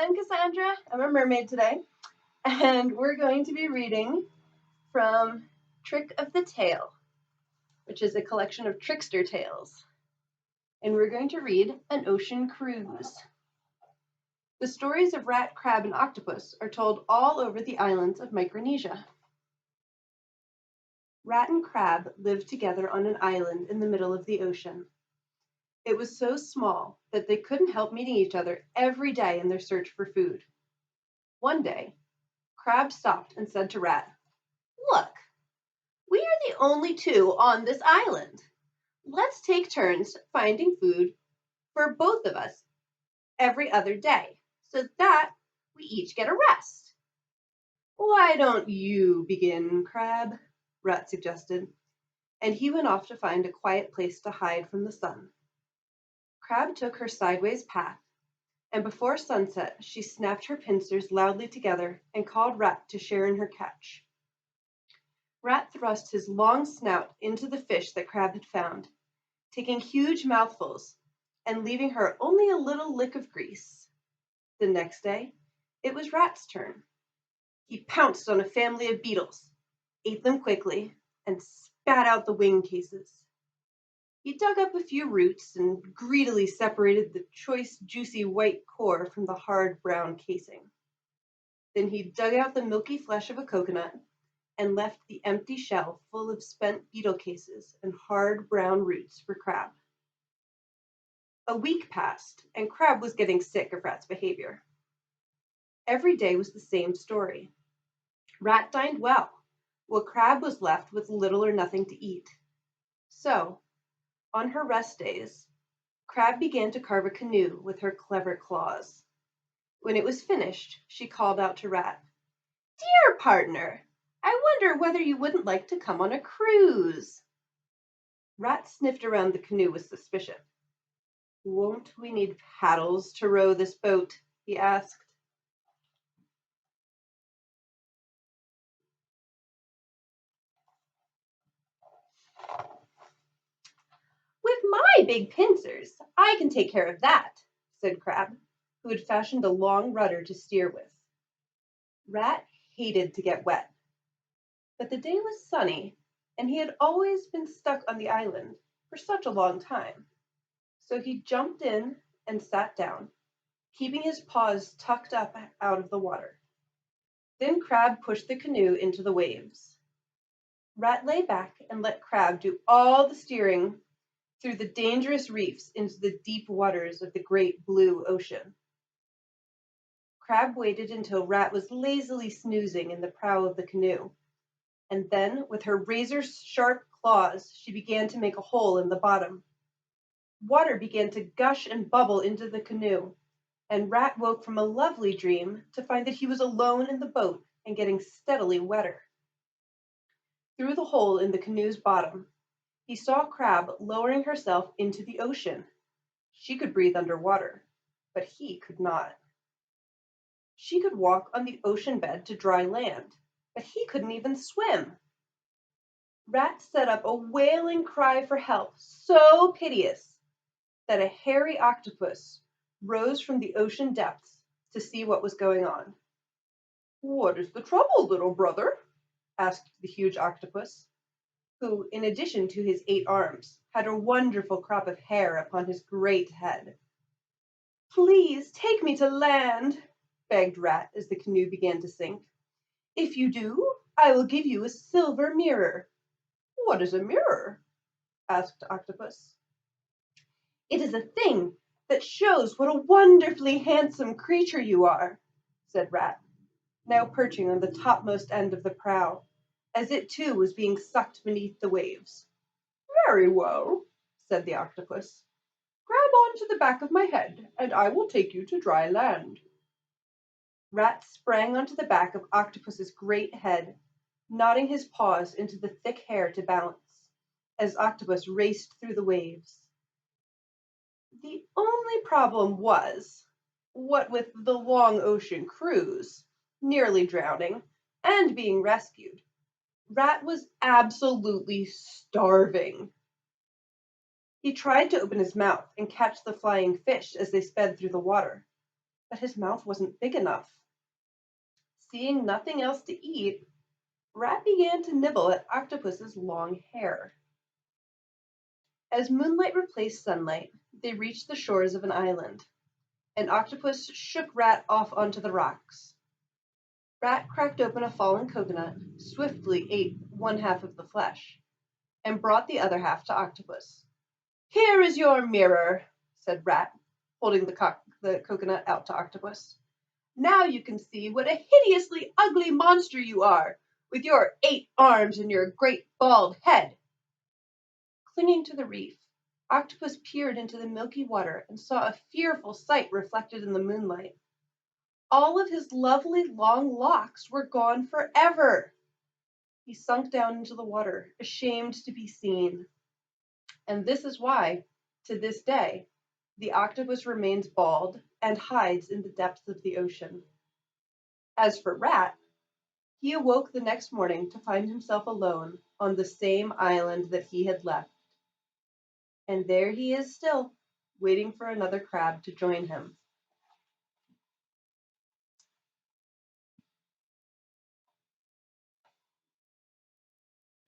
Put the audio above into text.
I'm Cassandra. I'm a mermaid today, and we're going to be reading from Trick of the Tail, which is a collection of Trickster tales. And we're going to read An Ocean Cruise. The stories of rat, crab, and octopus are told all over the islands of Micronesia. Rat and crab lived together on an island in the middle of the ocean. It was so small that they couldn't help meeting each other every day in their search for food. One day, Crab stopped and said to Rat, "Look, we are the only two on this island. Let's take turns finding food for both of us every other day so that we each get a rest." "Why don't you begin, Crab?" Rat suggested, and he went off to find a quiet place to hide from the sun. Crab took her sideways path, and before sunset she snapped her pincers loudly together and called Rat to share in her catch. Rat thrust his long snout into the fish that Crab had found, taking huge mouthfuls and leaving her only a little lick of grease. The next day, it was Rat's turn. He pounced on a family of beetles, ate them quickly, and spat out the wing cases. He dug up a few roots and greedily separated the choice, juicy white core from the hard brown casing. Then he dug out the milky flesh of a coconut and left the empty shell full of spent beetle cases and hard brown roots for Crab. A week passed, and Crab was getting sick of Rat's behavior. Every day was the same story. Rat dined well, while Crab was left with little or nothing to eat. So, on her rest days, Crab began to carve a canoe with her clever claws. When it was finished, she called out to Rat, "Dear partner, I wonder whether you wouldn't like to come on a cruise." Rat sniffed around the canoe with suspicion. "Won't we need paddles to row this boat?" he asked. "With my big pincers, I can take care of that," said Crab, who had fashioned a long rudder to steer with. Rat hated to get wet, but the day was sunny, and he had always been stuck on the island for such a long time. So he jumped in and sat down, keeping his paws tucked up out of the water. Then Crab pushed the canoe into the waves. Rat lay back and let Crab do all the steering through the dangerous reefs into the deep waters of the great blue ocean. Crab waited until Rat was lazily snoozing in the prow of the canoe, and then, with her razor-sharp claws, she began to make a hole in the bottom. Water began to gush and bubble into the canoe, and Rat woke from a lovely dream to find that he was alone in the boat and getting steadily wetter. Through the hole in the canoe's bottom, he saw Crab lowering herself into the ocean. She could breathe underwater, but he could not. She could walk on the ocean bed to dry land, but he couldn't even swim. Rat set up a wailing cry for help, so piteous that a hairy octopus rose from the ocean depths to see what was going on. "What is the trouble, little brother?" asked the huge octopus, who, in addition to his 8 arms, had a wonderful crop of hair upon his great head. "Please take me to land," begged Rat as the canoe began to sink. "If you do, I will give you a silver mirror." "What is a mirror?" asked Octopus. "It is a thing that shows what a wonderfully handsome creature you are," said Rat, now perching on the topmost end of the prow, as it too was being sucked beneath the waves. "Very well," said the octopus. "Grab on to the back of my head, and I will take you to dry land." Rat sprang onto the back of Octopus's great head, nodding his paws into the thick hair to balance, as Octopus raced through the waves. The only problem was, what with the long ocean cruise, nearly drowning, and being rescued, Rat was absolutely starving. He tried to open his mouth and catch the flying fish as they sped through the water, but his mouth wasn't big enough. Seeing nothing else to eat, Rat began to nibble at Octopus's long hair. As moonlight replaced sunlight, they reached the shores of an island, and Octopus shook Rat off onto the rocks. Rat cracked open a fallen coconut, swiftly ate one half of the flesh, and brought the other half to Octopus. "Here is your mirror," said Rat, holding the coconut out to Octopus. "Now you can see what a hideously ugly monster you are, with your 8 arms and your great bald head." Clinging to the reef, Octopus peered into the milky water and saw a fearful sight reflected in the moonlight. All of his lovely long locks were gone forever. He sunk down into the water, ashamed to be seen. And this is why, to this day, the octopus remains bald and hides in the depths of the ocean. As for Rat, he awoke the next morning to find himself alone on the same island that he had left. And there he is still, waiting for another crab to join him.